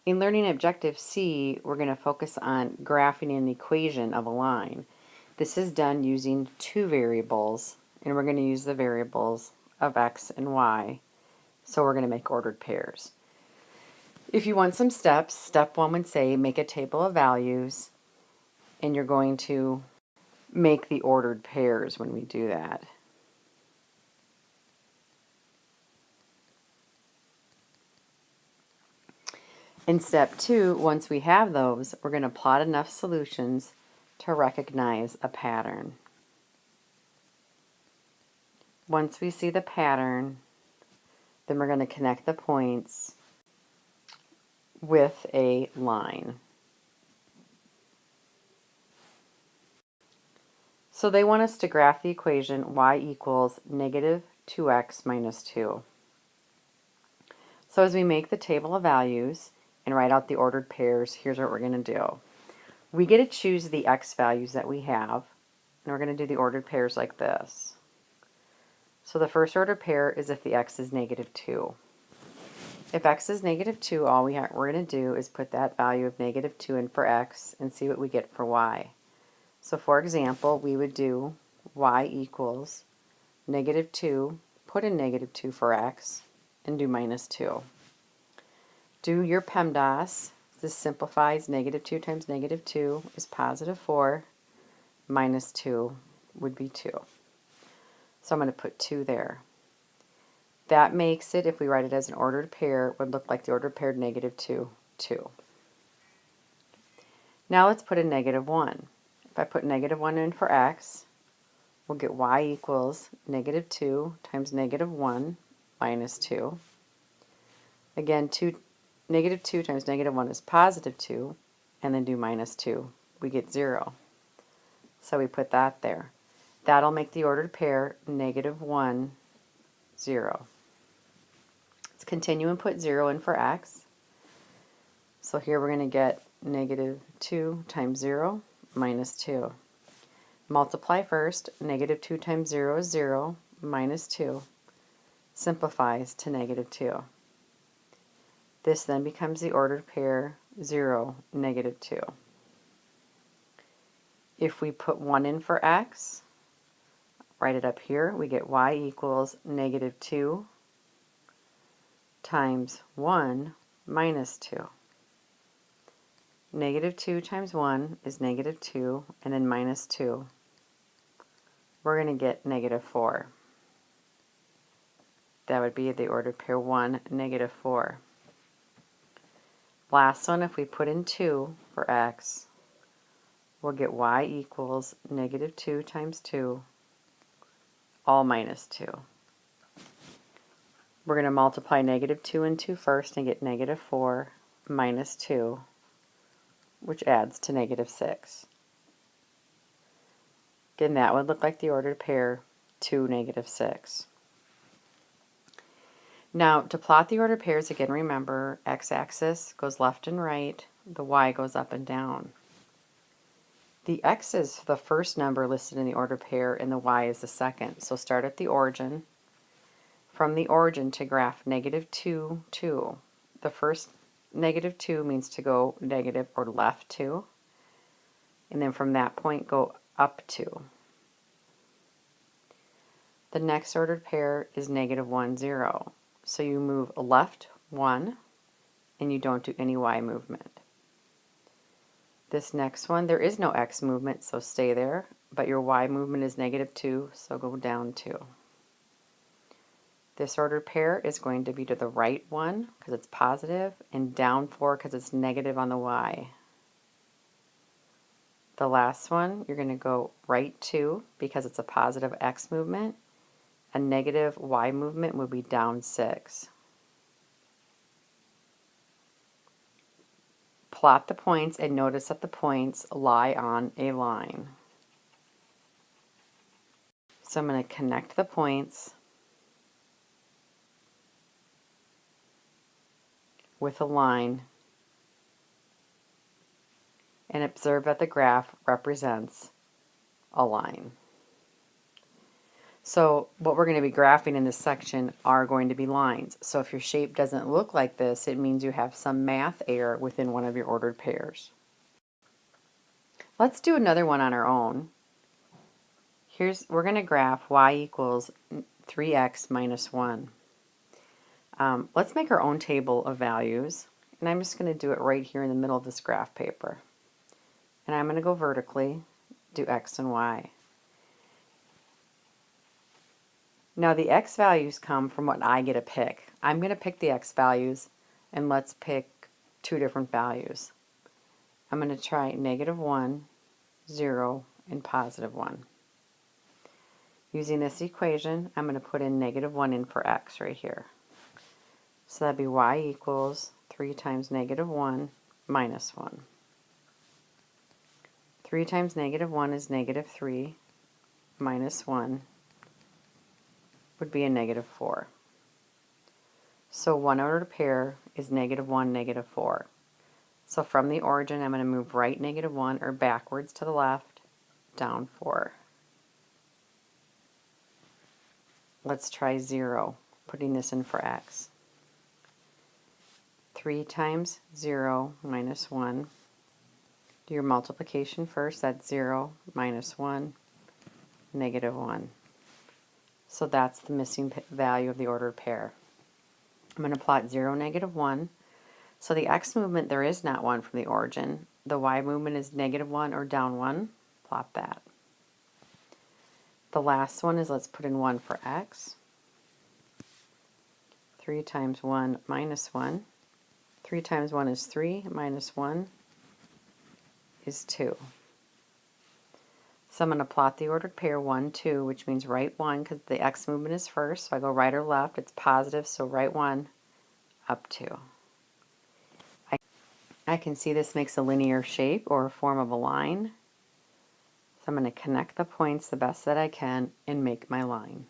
In learning objective C, we're going to focus on graphing an equation of a line. This is done using two variables, and we're going to use the variables of x and y. So we're going to make ordered pairs. If you want some steps, step 1 would say make a table of values, and you're going to make the ordered pairs when we do that. In step 2, once we have those, we're going to plot enough solutions to recognize a pattern. Once we see the pattern, then we're going to connect the points with a line. So they want us to graph the equation y equals negative 2x minus 2. So as we make the table of values and write out the ordered pairs, here's what we're going to do. We get to choose the x values that we have, and we're going to do the ordered pairs like this. So the first ordered pair is if the x is negative 2. If x is negative 2, all we're going to do is put that value of negative 2 in for x and see what we get for y. So for example, we would do y equals negative 2, put in negative 2 for x, and do minus 2. Do your PEMDAS. This simplifies negative 2 times negative 2 is positive 4, minus 2 would be 2. So I'm going to put 2 there. That makes it, if we write it as an ordered pair, would look like the ordered pair negative 2, 2. Now let's put in negative 1. If I put negative 1 in for x, we'll get y equals negative 2 times negative 1 minus 2. Again, negative 2 times negative 1 is positive 2, and then do minus 2. We get 0. So we put that there. That'll make the ordered pair negative 1, 0. Let's continue and put 0 in for x. So here we're going to get negative 2 times 0 minus 2. Multiply first. Negative 2 times 0 is 0, minus 2. Simplifies to negative 2. This then becomes the ordered pair 0, negative 2. If we put 1 in for x, write it up here, we get y equals negative 2 times 1 minus 2. Negative 2 times 1 is negative 2, and then minus 2. We're going to get negative 4. That would be the ordered pair 1, negative 4. Last one, if we put in 2 for x, we'll get y equals negative 2 times 2, all minus 2. We're going to multiply negative 2 and 2 first and get negative 4 minus 2, which adds to negative 6. Again, that would look like the ordered pair 2, negative 6. Now, to plot the ordered pairs, again, remember, x-axis goes left and right, the y goes up and down. The x is the first number listed in the ordered pair, and the y is the second. So start at the origin. From the origin to graph negative 2, 2. The first negative 2 means to go negative or left 2. And then from that point, go up 2. The next ordered pair is negative 1, 0. So you move left 1, and you don't do any y movement. This next one, there is no x movement, so stay there, but your y movement is negative 2, so go down 2. This ordered pair is going to be to the right 1 because it's positive, and down 4 because it's negative on the y. The last one, you're going to go right 2 because it's a positive x movement. A negative y movement would be down 6. Plot the points and notice that the points lie on a line. So I'm going to connect the points with a line and observe that the graph represents a line. So what we're going to be graphing in this section are going to be lines. So if your shape doesn't look like this, it means you have some math error within one of your ordered pairs. Let's do another one on our own. We're going to graph y equals 3x minus 1. Let's make our own table of values, and I'm just going to do it right here in the middle of this graph paper. And I'm going to go vertically, do x and y. Now the x values come from what I get to pick. I'm going to pick the x values, and let's pick two different values. I'm going to try -1, 0, and +1. Using this equation, I'm going to put in -1 in for x right here. So that'd be y equals 3 times -1 minus 1. 3 times -1 is -3, minus 1 would be a -4. So one ordered pair is -1, -4. So from the origin, I'm going to move right -1 or backwards to the left, down 4. Let's try 0, putting this in for x. 3 times 0 minus 1. Do your multiplication first. That's 0 minus 1, -1. So that's the missing value of the ordered pair. I'm going to plot 0, -1. So the x movement, there is not 1 from the origin. The y movement is -1 or down 1. Plot that. The last one is, let's put in 1 for x. 3 times 1 minus 1. 3 times 1 is 3, minus 1 is 2. So I'm going to plot the ordered pair 1, 2, which means right 1 because the x movement is first. So I go right or left. It's positive, so right 1, up 2. I can see this makes a linear shape or a form of a line. So I'm going to connect the points the best that I can and make my line.